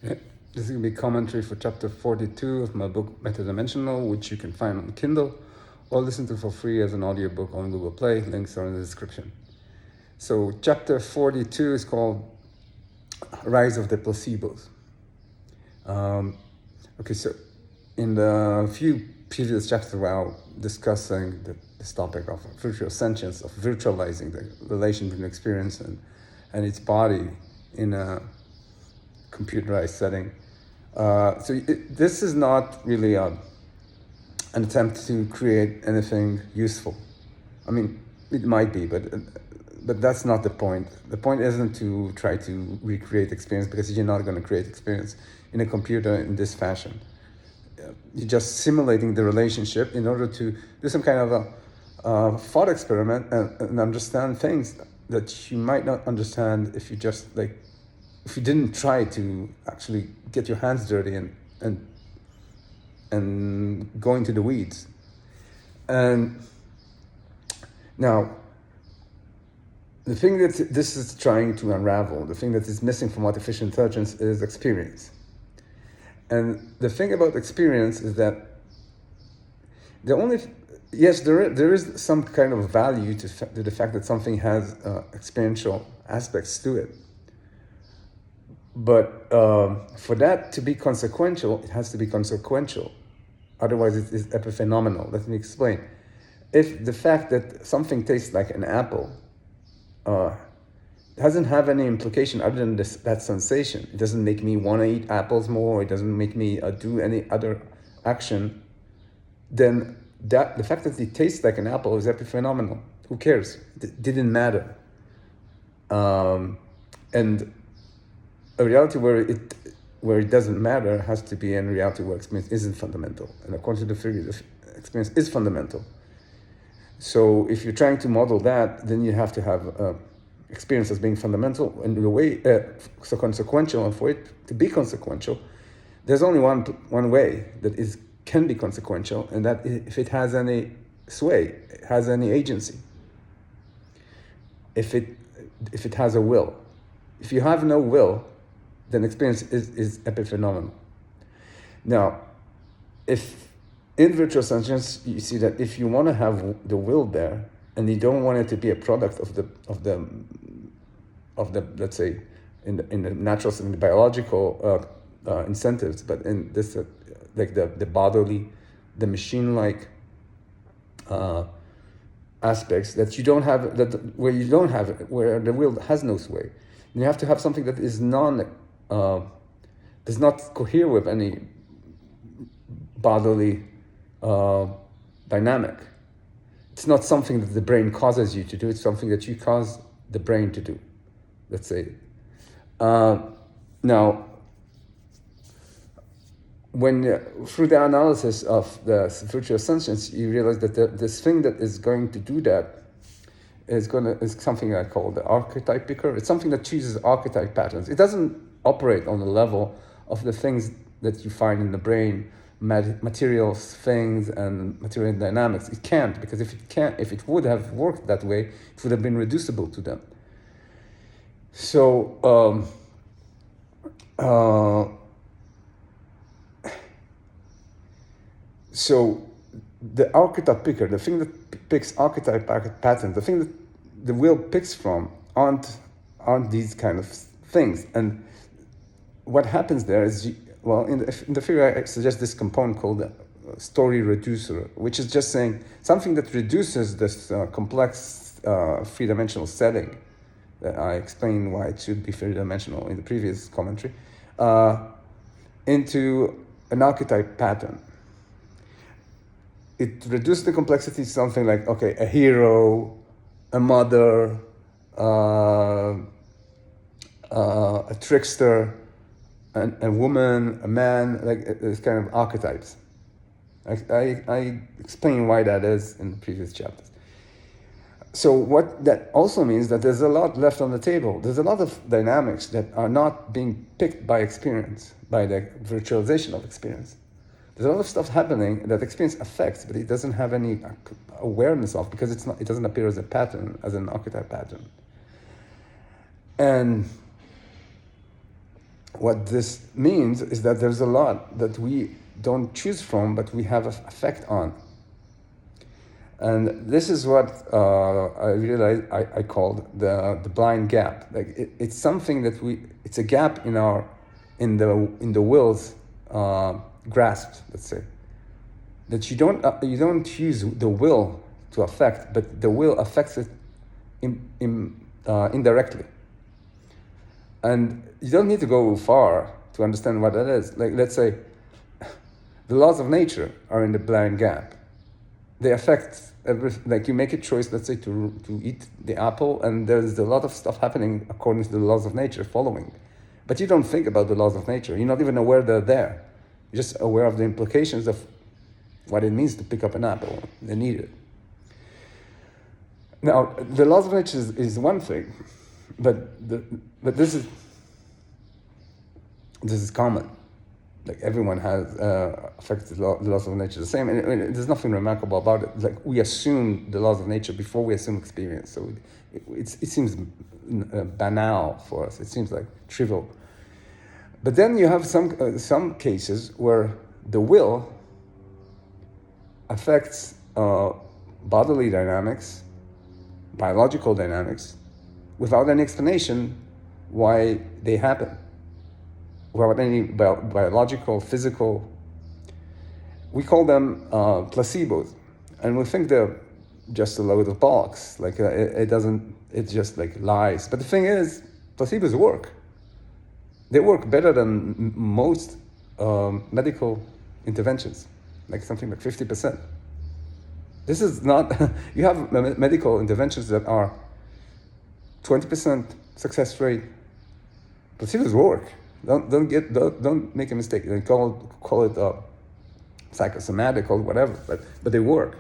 Yeah. This is going to be commentary for chapter 42 of my book Metadimensional, which you can find on Kindle or listen to for free as an audiobook on Google Play. Links are in the description. So chapter 42 is called Rise of the Placebos. Okay, so in the few previous chapters while discussing this topic of virtual sentience, of virtualizing the relation between experience and its body in a computerized setting. This is not really an attempt to create anything useful. I mean, it might be, but that's not the point. The point isn't to try to recreate experience, because you're not going to create experience in a computer in this fashion. You're just simulating the relationship in order to do some kind of a thought experiment and understand things that you might not understand if you just if you didn't try to actually get your hands dirty and go into the weeds. And now, the thing that this is trying to unravel, the thing that is missing from artificial intelligence is experience. And the thing about experience is that there is some kind of value to the fact that something has experiential aspects to it. But for that to be consequential, it has to be consequential. Otherwise, it is epiphenomenal. Let me explain. If the fact that something tastes like an apple doesn't have any implication other than that sensation, it doesn't make me want to eat apples more, it doesn't make me do any other action, then the fact that it tastes like an apple is epiphenomenal. Who cares? It didn't matter. And a reality where it doesn't matter has to be a reality where experience isn't fundamental. And according to the theory, the experience is fundamental. So if you're trying to model that, then you have to have experience as being fundamental in the way so consequential. And for it to be consequential, there's only one way that can be consequential, and that if it has any sway, it has any agency. If it has a will. If you have no will, then experience is epiphenomenal. Now, if in virtual sentience you see that if you want to have the will there, and you don't want it to be a product of the let's say in the natural, in the biological incentives, but in this like the bodily, the machine-like aspects that you don't have, where you don't have it, where the will has no sway. You have to have something that is does not cohere with any bodily dynamic. It's not something that the brain causes you to do, it's something that you cause the brain to do, let's say. Now, when through the analysis of the virtual sentience, you realize that this thing that is going to do that is something I call the archetype picker. It's something that chooses archetype patterns. It doesn't operate on the level of the things that you find in the brain, material things and material dynamics. It can't, because if it would have worked that way, it would have been reducible to them. So so the archetype picker, the thing that picks archetype patterns, the thing that the will picks from aren't these kind of things. And what happens there is, in the theory I suggest this component called the story reducer, which is just saying something that reduces this complex three-dimensional setting that I explained why it should be three-dimensional in the previous commentary, into an archetype pattern. It reduces the complexity to something like, okay, a hero, a mother, a trickster, a woman, a man, like this kind of archetypes. I explain why that is in the previous chapters. So what that also means that there's a lot left on the table. There's a lot of dynamics that are not being picked by experience, by the virtualization of experience. There's a lot of stuff happening that experience affects, but it doesn't have any awareness of, because it doesn't appear as a pattern, as an archetype pattern. And what this means is that there's a lot that we don't choose from, but we have an effect on. And this is what I realized I called the blind gap. Like it's something that it's a gap in the will's grasp, let's say, that you don't use the will to affect, but the will affects it indirectly. And you don't need to go far to understand what that is. Like, let's say the laws of nature are in the blind gap. They affect everything. Like, you make a choice, let's say, to eat the apple, and there's a lot of stuff happening according to the laws of nature following. But you don't think about the laws of nature. You're not even aware they're there. You're just aware of the implications of what it means to pick up an apple and eat it. Now, the laws of nature is one thing, but this is common. Like, everyone has affected the laws of nature the same, and there's nothing remarkable about it. Like, we assume the laws of nature before we assume experience, so it seems banal for us. It seems like trivial. But then you have some cases where the will affects bodily dynamics, biological dynamics, without any explanation why they happen, without any biological, physical. We call them placebos, and we think they're just a load of bollocks. Like it just like lies. But the thing is, placebos work. They work better than most medical interventions, like something like 50%. This is not, you have medical interventions that are 20% success rate. Placebos work. Don't make a mistake. They call it psychosomatic or whatever, but they work.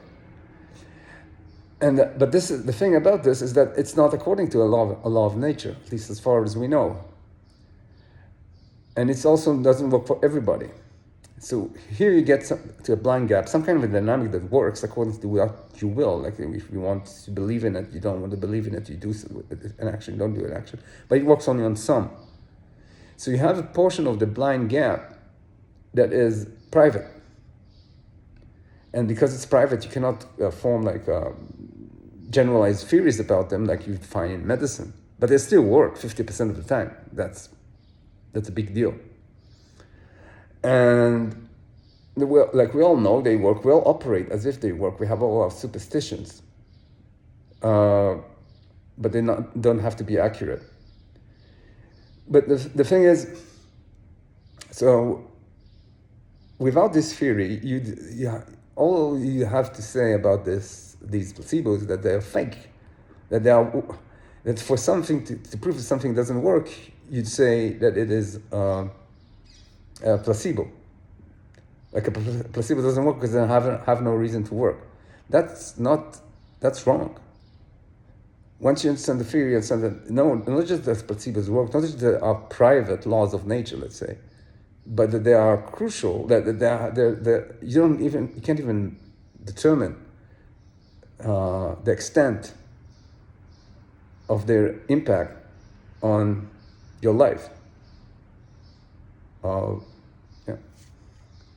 And but this is the thing about this is that it's not according to a law of nature, at least as far as we know. And it also doesn't work for everybody. So here you get to a blind gap, some kind of a dynamic that works according to what you will. Like, if you want to believe in it, you don't want to believe in it, you do an action, don't do an action. But it works only on some. So you have a portion of the blind gap that is private. And because it's private, you cannot form like generalized theories about them like you'd find in medicine. But they still work 50% of the time. That's a big deal. And like we all know, they work. We all operate as if they work. We have all our superstitions, but they don't have to be accurate. But the thing is, so without this theory, all you have to say about these placebos is that they're fake, that for something to prove that something doesn't work, you'd say that it is a placebo. Like, a placebo doesn't work because they have no reason to work. That's wrong. Once you understand the theory, you understand that not just that placebos work, not just that are private laws of nature, let's say, but that they are crucial. That you can't even determine the extent of their impact on your life.